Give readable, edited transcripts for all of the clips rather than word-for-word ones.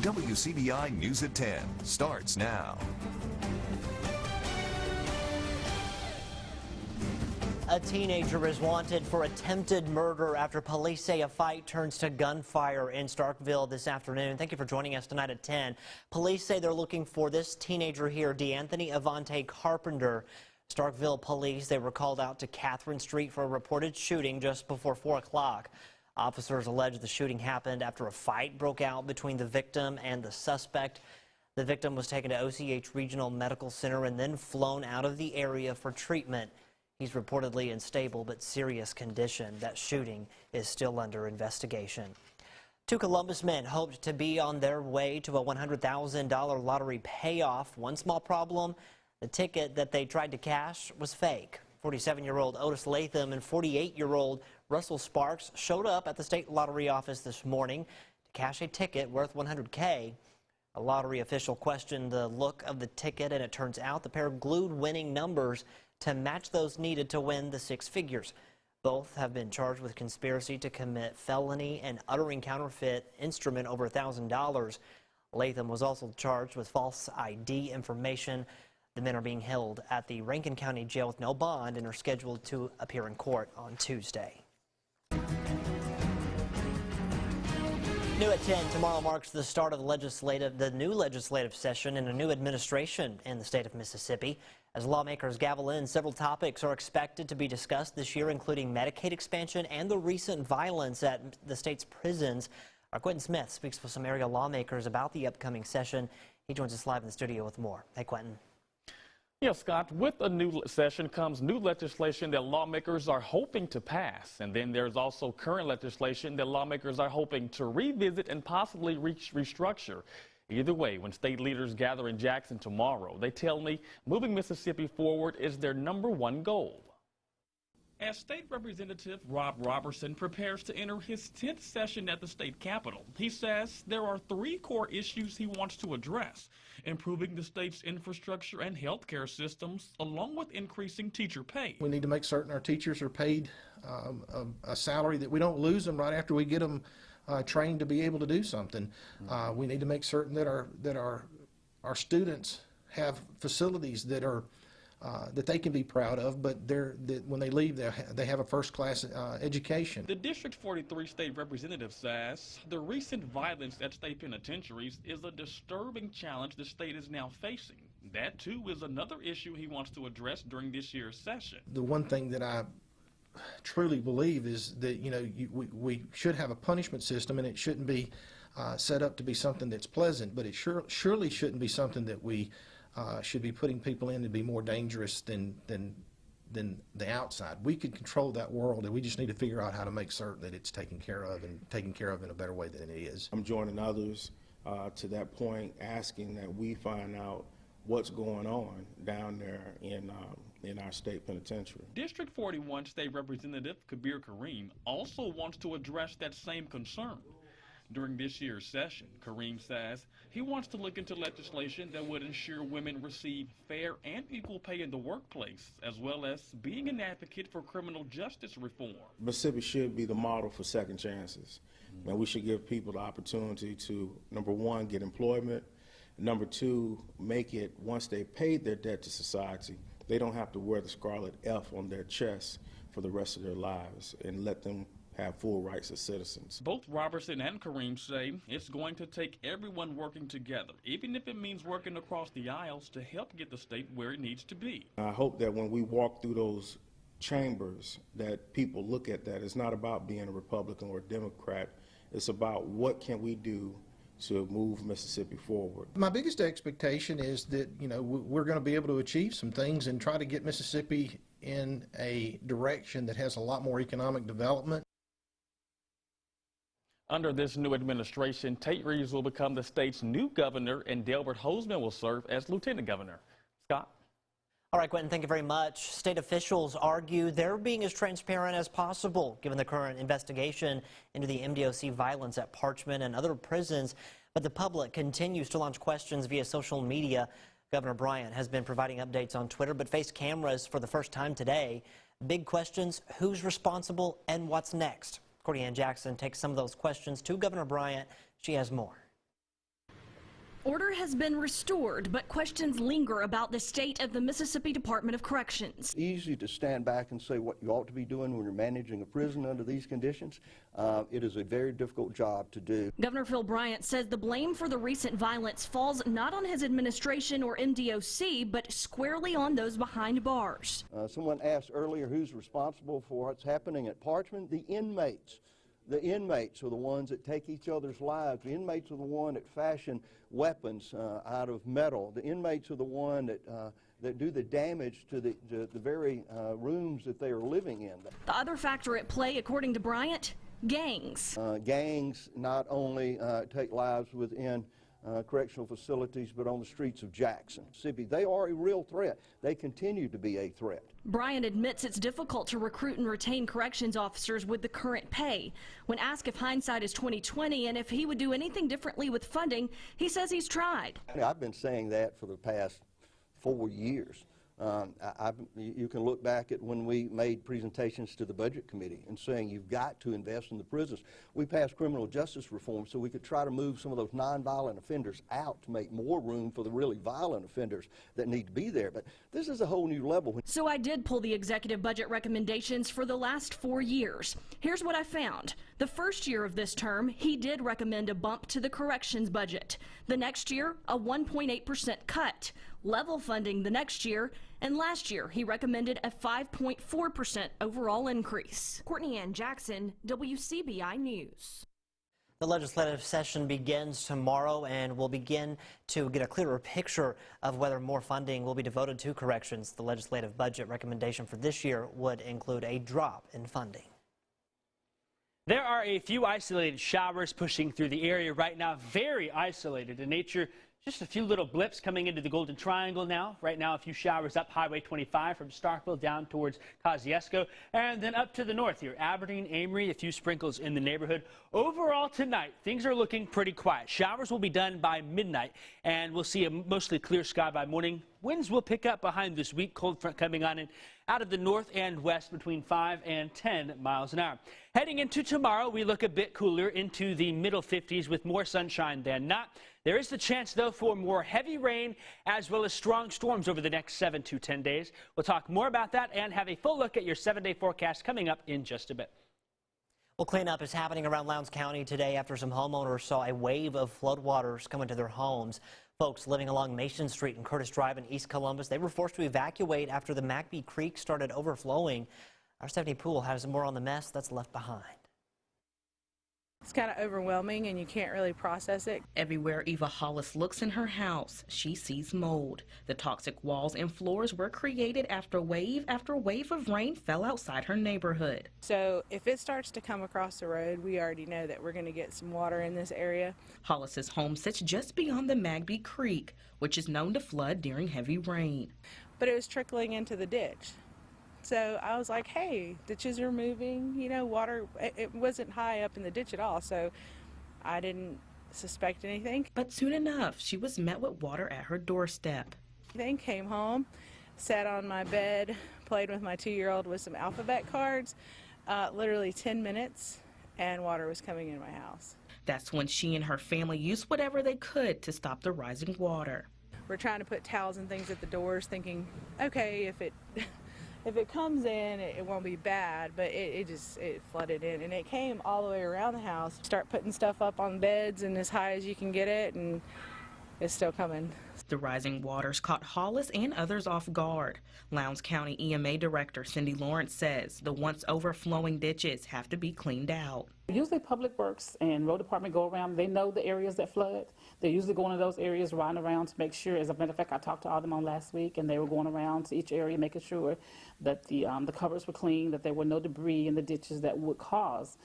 WCBI News at 10 starts now. A teenager is wanted for attempted murder after police say a fight turns to gunfire in Starkville this afternoon. Thank you for joining us tonight at 10. Police say they're looking for this teenager here, DeAnthony Avante Carpenter. Starkville police, they were called out to Catherine Street for a reported shooting just before 4 o'clock. Officers allege the shooting happened after a fight broke out between the victim and the suspect. The victim was taken to OCH Regional Medical Center and then flown out of the area for treatment. He's reportedly in stable but serious condition. That shooting is still under investigation. Two Columbus men hoped to be on their way to a $100,000 lottery payoff. One small problem, the ticket that they tried to cash was fake. 47-year-old Otis Latham and 48-year-old Russell Sparks showed up at the state lottery office this morning to cash a ticket worth $100K. A lottery official questioned the look of the ticket, and it turns out the pair glued winning numbers to match those needed to win the 6 figures. Both have been charged with conspiracy to commit felony and uttering counterfeit instrument over $1,000. Latham was also charged with false ID information. The men are being held at the Rankin County Jail with no bond and are scheduled to appear in court on Tuesday. New at 10, tomorrow marks the start of the new legislative session and a new administration in the state of Mississippi. As lawmakers gavel in, several topics are expected to be discussed this year, including Medicaid expansion and the recent violence at the state's prisons. Our Quentin Smith speaks with some area lawmakers about the upcoming session. He joins us live in the studio with more. Hey, Quentin. Yeah, Scott, with a new session comes new legislation that lawmakers are hoping to pass. And then there's also current legislation that lawmakers are hoping to revisit and possibly restructure. Either way, when state leaders gather in Jackson tomorrow, they tell me moving Mississippi forward is their #1 goal. As State Representative Rob Robertson prepares to enter his 10th session at the state capitol, he says there are 3 core issues he wants to address: improving the state's infrastructure and healthcare systems, along with increasing teacher pay. We need to make certain our teachers are paid a salary that we don't lose them right after we get them trained to be able to do something. We need to make certain that our students have facilities that are that they can be proud of, but that when they leave, they have a first-class education. The District 43 state representative says the recent violence at state penitentiaries is a disturbing challenge the state is now facing. That, too, is another issue he wants to address during this year's session. The one thing that I truly believe is that, we should have a punishment system, and it shouldn't be set up to be something that's pleasant, but it surely shouldn't be something that we should be putting people in to be more dangerous than the outside. We could control that world, and we just need to figure out how to make certain that it's taken care of, and taken care of in a better way than it is. I'm joining others to that point, asking that we find out what's going on down there in our state penitentiary. District 41 State Representative Kabir Kareem also wants to address that same concern. During this year's session, Kareem says he wants to look into legislation that would ensure women receive fair and equal pay in the workplace, as well as being an advocate for criminal justice reform. Mississippi should be the model for second chances. And we should give people the opportunity to, #1, get employment, #2, make it, once they paid their debt to society, they don't have to wear the scarlet F on their chest for the rest of their lives, and let them have full rights as citizens. Both Robertson and Kareem say it's going to take everyone working together, even if it means working across the aisles to help get the state where it needs to be. I hope that when we walk through those chambers that people look at that. It's not about being a Republican or a Democrat. It's about what can we do to move Mississippi forward. My biggest expectation is that, we're going to be able to achieve some things and try to get Mississippi in a direction that has a lot more economic development. Under this new administration, Tate Reeves will become the state's new governor, and Delbert Hosemann will serve as lieutenant governor. Scott? All right, Quentin, thank you very much. State officials argue they're being as transparent as possible, given the current investigation into the MDOC violence at Parchman and other prisons. But the public continues to launch questions via social media. Governor Bryant has been providing updates on Twitter, but faced cameras for the first time today. Big questions: who's responsible and what's next? Cordy Ann Jackson takes some of those questions to Governor Bryant. She has more. Order has been restored, but questions linger about the state of the Mississippi Department of Corrections. Easy to stand back and say what you ought to be doing when you're managing a prison under these conditions. It is a very difficult job to do. Governor Phil Bryant says the blame for the recent violence falls not on his administration or MDOC, but squarely on those behind bars. Someone asked earlier who's responsible for what's happening at Parchman. The inmates. The inmates are the ones that take each other's lives. The inmates are the one that fashion weapons out of metal. The inmates are the one that do the damage to the very rooms that they are living in. The other factor at play, according to Bryant, gangs. Gangs not only take lives within correctional facilities, but on the streets of Jackson, Mississippi. They are a real threat. They continue to be a threat. Bryant admits it's difficult to recruit and retain corrections officers with the current pay. When asked if hindsight is 20/20 and if he would do anything differently with funding, he says he's tried. I've been saying that for the past 4 years. You can look back at when we made presentations to the Budget Committee and saying you've got to invest in the prisons. We passed criminal justice reform so we could try to move some of those nonviolent offenders out to make more room for the really violent offenders that need to be there. But this is a whole new level. So I did pull the executive budget recommendations for the last 4 years. Here's what I found. The first year of this term, he did recommend a bump to the corrections budget. The next year, a 1.8% cut. Level funding the next year, and last year he recommended a 5.4% overall increase. Courtney Ann Jackson, WCBI News. The legislative session begins tomorrow, and we'll begin to get a clearer picture of whether more funding will be devoted to corrections. The legislative budget recommendation for this year would include a drop in funding. There are a few isolated showers pushing through the area right now, very isolated in nature. Just a few little blips coming into the Golden Triangle now. Right now, a few showers up Highway 25 from Starkville down towards Kosciuszko, and then up to the north here, Aberdeen, Amory, a few sprinkles in the neighborhood. Overall tonight, things are looking pretty quiet. Showers will be done by midnight, and we'll see a mostly clear sky by morning. Winds will pick up behind this weak cold front coming on in out of the north and west between 5 and 10 miles an hour. Heading into tomorrow, we look a bit cooler into the middle 50s with more sunshine than not. There is the chance, though, for more heavy rain as well as strong storms over the next 7 to 10 days. We'll talk more about that and have a full look at your 7-day forecast coming up in just a bit. Well, cleanup is happening around Lowndes County today after some homeowners saw a wave of floodwaters come into their homes. Folks living along Mason Street and Curtis Drive in East Columbus, they were forced to evacuate after the McBee Creek started overflowing. Our Stephanie Poole has more on the mess that's left behind. It's kind of overwhelming and you can't really process it. Everywhere Eva Hollis looks in her house, she sees mold. The toxic walls and floors were created after wave of rain fell outside her neighborhood. So if it starts to come across the road, we already know that we're going to get some water in this area. Hollis's home sits just beyond the McBee Creek, which is known to flood during heavy rain. But it was trickling into the ditch. So I was like, hey, ditches are moving, you know, water, it wasn't high up in the ditch at all, so I didn't suspect anything. But soon enough, she was met with water at her doorstep. Then came home, sat on my bed, played with my 2-year-old with some alphabet cards, literally 10 minutes, and water was coming in my house. That's when she and her family used whatever they could to stop the rising water. We're trying to put towels and things at the doors, thinking, okay, if it comes in, it won't be bad, but it flooded in, and it came all the way around the house. Start putting stuff up on beds and as high as you can get it, and it's still coming. The rising waters caught Hollis and others off guard. Lowndes County EMA Director Cindy Lawrence says the once overflowing ditches have to be cleaned out. Usually Public Works and Road Department go around. They know the areas that flood. They usually go into those areas, riding around to make sure. As a matter of fact, I talked to all of them on last week, and they were going around to each area, making sure that the covers were clean, that there were no debris in the ditches that would cause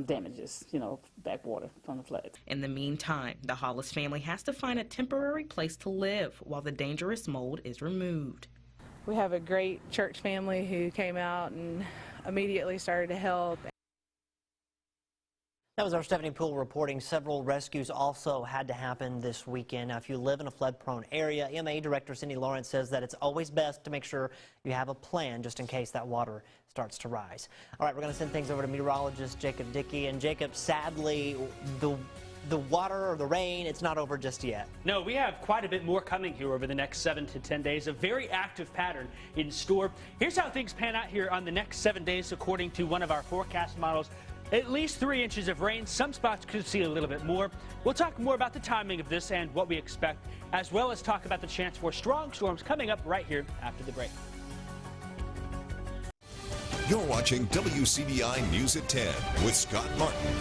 damages, you know, backwater from the floods. In the meantime, the Hollis family has to find a temporary place to live while the dangerous mold is removed. We have a great church family who came out and immediately started to help. That was our Stephanie Poole reporting. Several rescues also had to happen this weekend. Now, if you live in a flood-prone area, EMA Director Cindy Lawrence says that it's always best to make sure you have a plan just in case that water starts to rise. All right, we're going to send things over to meteorologist Jacob Dickey. And Jacob, sadly, the the water or the rain, it's not over just yet. No, we have quite a bit more coming here over the next 7 to 10 days. A very active pattern in store. Here's how things pan out here on the next 7 days, according to one of our forecast models. At least 3 inches of rain. Some spots could see a little bit more. We'll talk more about the timing of this and what we expect, as well as talk about the chance for strong storms coming up right here after the break. You're watching WCBI News at 10 with Scott Martin.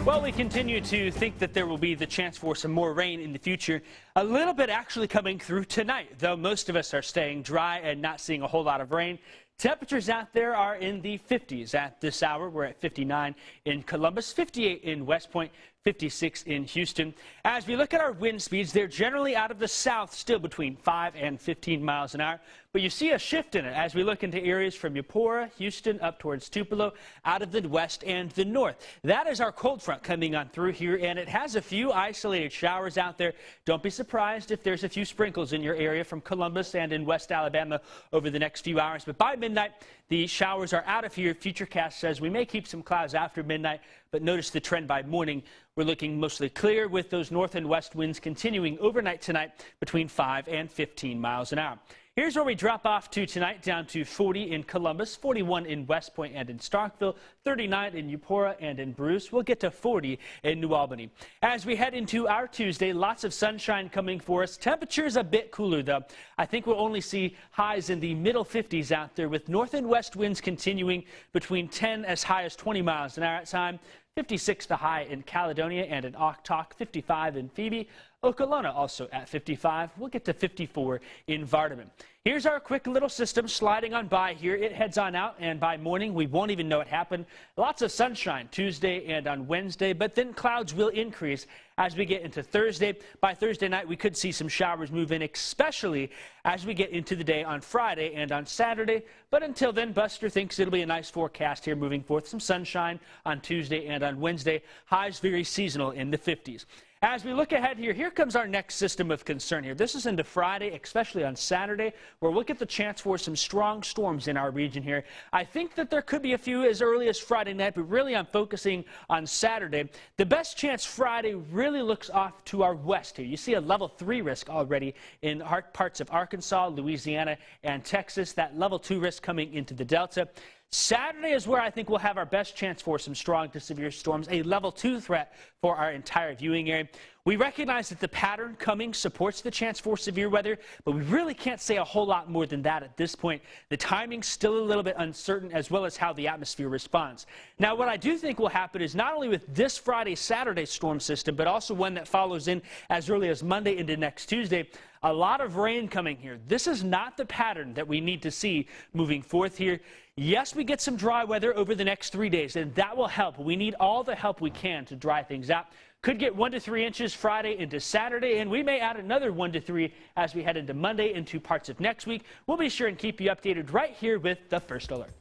Well, we continue to think that there will be the chance for some more rain in the future. A little bit actually coming through tonight, though most of us are staying dry and not seeing a whole lot of rain. Temperatures out there are in the 50s at this hour. We're at 59 in Columbus, 58 in West Point, 56 in Houston. As we look at our wind speeds, they're generally out of the south, still between 5 and 15 miles an hour. But you see a shift in it as we look into areas from Eupora, Houston, up towards Tupelo, out of the west and the north. That is our cold front coming on through here, and it has a few isolated showers out there. Don't be surprised if there's a few sprinkles in your area from Columbus and in West Alabama over the next few hours. But by midnight, the showers are out of here. Futurecast says we may keep some clouds after midnight, but notice the trend by morning. We're looking mostly clear with those north and west winds continuing overnight tonight between 5 and 15 miles an hour. Here's where we drop off to tonight, down to 40 in Columbus, 41 in West Point and in Starkville, 39 in Eupora and in Bruce. We'll get to 40 in New Albany. As we head into our Tuesday, lots of sunshine coming for us. Temperatures a bit cooler, though. I think we'll only see highs in the middle 50s out there, with north and west winds continuing between 10 as high as 20 miles an hour at time. 56 the high in Caledonia and in Oktok, 55 in Phoebe. Okolona also at 55. We'll get to 54 in Vardaman. Here's our quick little system sliding on by here. It heads on out, and by morning we won't even know it happened. Lots of sunshine Tuesday and on Wednesday, but then clouds will increase as we get into Thursday. By Thursday night, we could see some showers move in, especially as we get into the day on Friday and on Saturday. But until then, Buster thinks it'll be a nice forecast here moving forth. Some sunshine on Tuesday and on Wednesday. Highs very seasonal in the 50s. As we look ahead here comes our next system of concern here. This is into Friday, especially on Saturday, where we'll get the chance for some strong storms in our region here. I think that there could be a few as early as Friday night, but really I'm focusing on Saturday. The best chance Friday really looks off to our west here. You see a level 3 risk already in parts of Arkansas, Louisiana, and Texas. That level 2 risk coming into the Delta. Saturday is where I think we'll have our best chance for some strong to severe storms, a level 2 threat for our entire viewing area. We recognize that the pattern coming supports the chance for severe weather, but we really can't say a whole lot more than that at this point. The timing's still a little bit uncertain, as well as how the atmosphere responds. Now, what I do think will happen is not only with this Friday-Saturday storm system, but also one that follows in as early as Monday into next Tuesday, a lot of rain coming here. This is not the pattern that we need to see moving forth here. Yes, we get some dry weather over the next 3 days, and that will help. We need all the help we can to dry things out. Could get 1 to 3 inches Friday into Saturday, and we may add another 1 to 3 as we head into Monday into parts of next week. We'll be sure and keep you updated right here with the First Alert.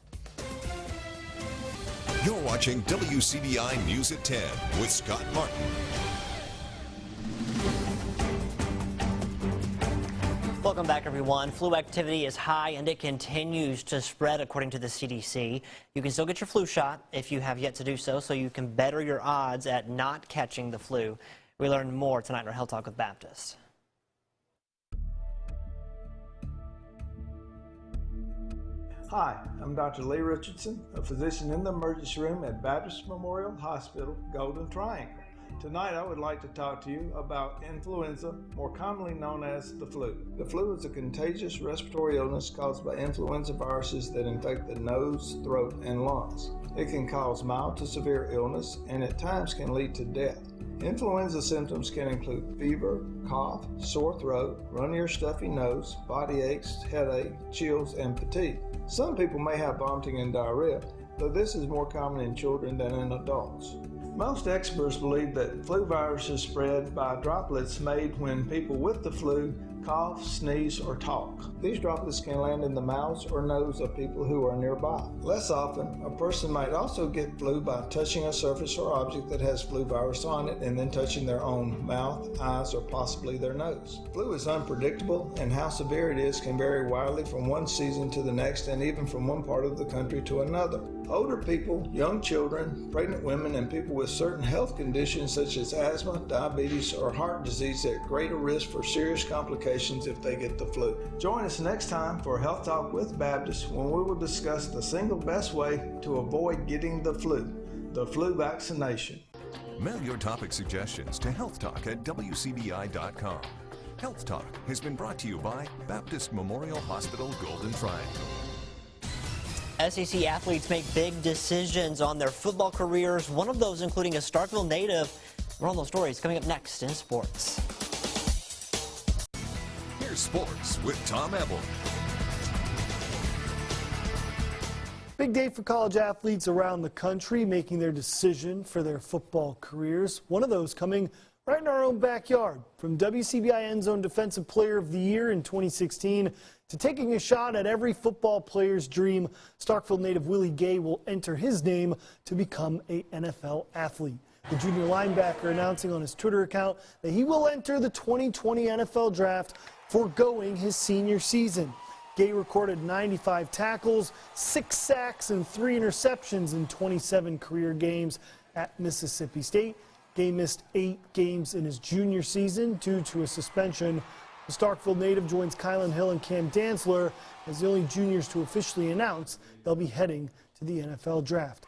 You're watching WCBI News at 10 with Scott Martin. Welcome back, everyone. Flu activity is high and it continues to spread according to the CDC. You can still get your flu shot if you have yet to do so you can better your odds at not catching the flu. We learn more tonight in our Health Talk with Baptist. Hi, I'm Dr. Lee Richardson, a physician in the emergency room at Baptist Memorial Hospital, Golden Triangle. Tonight I would like to talk to you about influenza, more commonly known as the flu. The flu is a contagious respiratory illness caused by influenza viruses that infect the nose, throat, and lungs. It can cause mild to severe illness and at times can lead to death. Influenza symptoms can include fever, cough, sore throat, runny or stuffy nose, body aches, headache, chills, and fatigue. Some people may have vomiting and diarrhea, though this is more common in children than in adults. Most experts believe that flu viruses spread by droplets made when people with the flu cough, sneeze, or talk. These droplets can land in the mouths or nose of people who are nearby. Less often, a person might also get flu by touching a surface or object that has flu virus on it and then touching their own mouth, eyes, or possibly their nose. Flu is unpredictable, and how severe it is can vary widely from one season to the next and even from one part of the country to another. Older people, young children, pregnant women, and people with certain health conditions such as asthma, diabetes, or heart disease at greater risk for serious complications if they get the flu. Join us next time for Health Talk with Baptist, when we will discuss the single best way to avoid getting the flu vaccination. Mail your topic suggestions to healthtalk@wcbi.com. Health Talk has been brought to you by Baptist Memorial Hospital Golden Triangle. SEC athletes make big decisions on their football careers, one of those including a Starkville native. More on those stories coming up next in sports. Here's sports with Tom Ebel. Big day for college athletes around the country making their decision for their football careers. One of those coming right in our own backyard. From WCBI End Zone Defensive Player of the Year in 2016 to taking a shot at every football player's dream, Starkville native Willie Gay will enter his name to become an NFL athlete. The junior linebacker announcing on his Twitter account that he will enter the 2020 NFL Draft, foregoing his senior season. Gay recorded 95 tackles, 6 sacks, and 3 interceptions in 27 career games at Mississippi State. Gay missed 8 games in his junior season due to a suspension. The Starkville native joins Kylan Hill and Cam Dantzler as the only juniors to officially announce they'll be heading to the NFL Draft.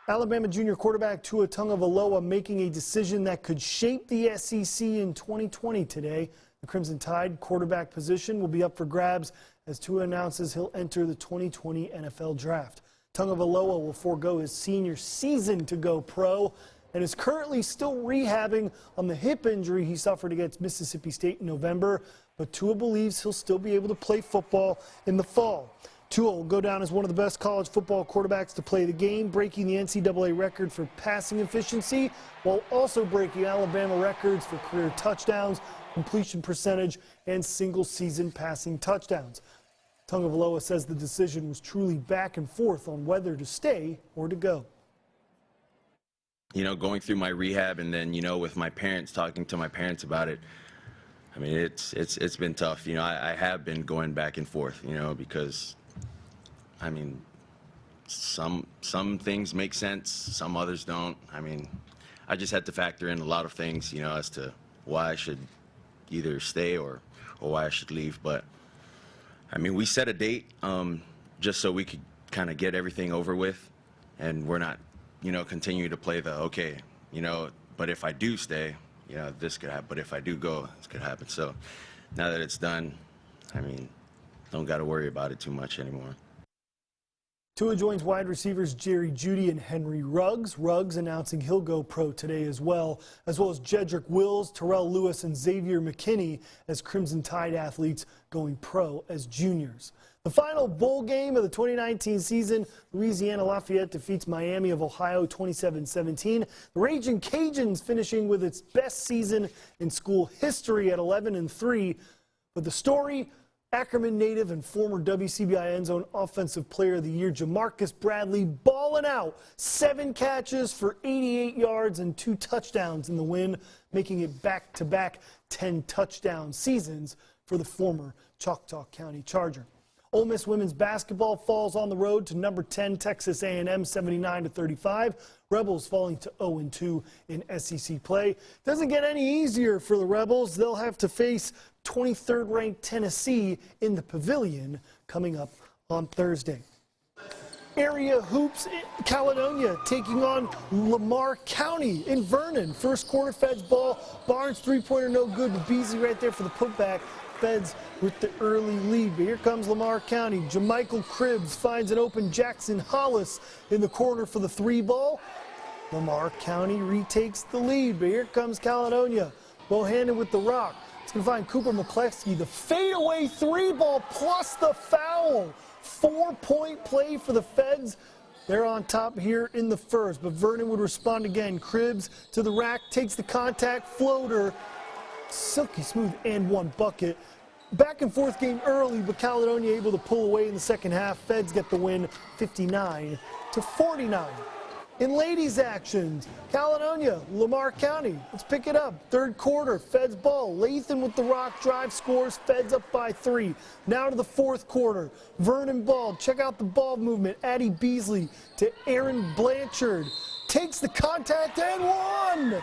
Alabama junior quarterback Tua Tagovailoa making a decision that could shape the SEC in 2020 today. The Crimson Tide quarterback position will be up for grabs as Tua announces he'll enter the 2020 NFL Draft. Tagovailoa will forego his senior season to go pro and is currently still rehabbing on the hip injury he suffered against Mississippi State in November, but Tua believes he'll still be able to play football in the fall. Tua will go down as one of the best college football quarterbacks to play the game, breaking the NCAA record for passing efficiency, while also breaking Alabama records for career touchdowns, completion percentage, and single-season passing touchdowns. Tagovailoa says the decision was truly back and forth on whether to stay or to go. You know, going through my rehab and then, you know, with my parents, talking to my parents about it, I mean, it's been tough. You know, I have been going back and forth, you know, because, I mean, some things make sense, some others don't. I mean, I just had to factor in a lot of things, you know, as to why I should either stay or why I should leave. But, I mean, we set a date just so we could kind of get everything over with, and we're not, you know, continue to play the, okay, you know, but if I do stay, you know, this could happen, but if I do go, this could happen. So now that it's done, I mean, don't got to worry about it too much anymore. Tua joins wide receivers Jerry Jeudy and Henry Ruggs. Ruggs announcing he'll go pro today as well as Jedrick Wills, Terrell Lewis, and Xavier McKinney as Crimson Tide athletes going pro as juniors. The final bowl game of the 2019 season, Louisiana-Lafayette defeats Miami of Ohio 27-17. The Ragin' Cajuns finishing with its best season in school history at 11-3. But the story, Ackerman native and former WCBI End Zone Offensive Player of the Year Jamarcus Bradley balling out. 7 catches for 88 yards and 2 touchdowns in the win, making it back-to-back 10-touchdown seasons for the former Choctaw County Charger. Ole Miss women's basketball falls on the road to number 10 Texas A&M 79-35. Rebels falling to 0-2 in SEC play. Doesn't get any easier for the Rebels. They'll have to face 23rd ranked Tennessee in the Pavilion coming up on Thursday. Area hoops in Caledonia taking on Lamar County in Vernon. First quarter Feds ball. Barnes three-pointer no good, but Beasley right there for the putback. Feds with the early lead, but here comes Lamar County. Jamichael Cribbs finds an open Jackson Hollis in the corner for the 3 ball. Lamar County retakes the lead, but here comes Caledonia. Bohannon with the rock. It's going to find Cooper McCleskey. The fadeaway 3 ball plus the foul. 4-point play for the Feds. They're on top here in the first, but Vernon would respond again. Cribbs to the rack, takes the contact floater. silky smooth and one bucket. Back and forth game early, but Caledonia able to pull away in the second half. Feds get the win 59-49. In ladies action, Caledonia, Lamar County, let's pick it up. Third quarter, Feds ball. Lathan with the rock drive scores, Feds up by 3. Now to the fourth quarter, Vernon ball. Check out the ball movement. Addie Beasley to Aaron Blanchard. Takes the contact and won!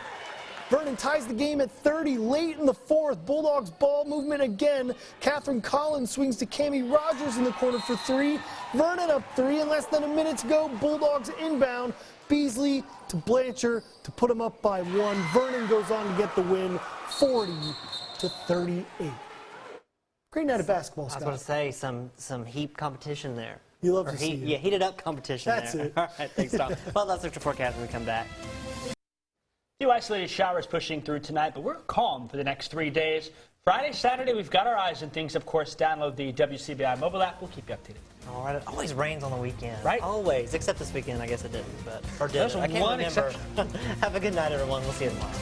Vernon ties the game at 30 late in the fourth. Bulldogs ball movement again. Catherine Collins swings to Cammie Rogers in the corner for 3. Vernon up 3 and less than a minute to go. Bulldogs inbound. Beasley to Blanchard to put them up by 1. Vernon goes on to get the win 40-38. Great night of basketball, Scott. I was going to say some heat competition there. You love to see it. Yeah, heated up competition That's there. it. All right, thanks, Tom. Well, that's your forecast when we come back. Few isolated showers pushing through tonight, but we're calm for the next 3 days. Friday, Saturday, we've got our eyes on things. Of course, download the WCBI mobile app. We'll keep you updated. All right, it always rains on the weekend. Right? Always, except this weekend. I guess it didn't, but or did There's it? I can't one remember. exception. Have a good night, everyone. We'll see you tomorrow.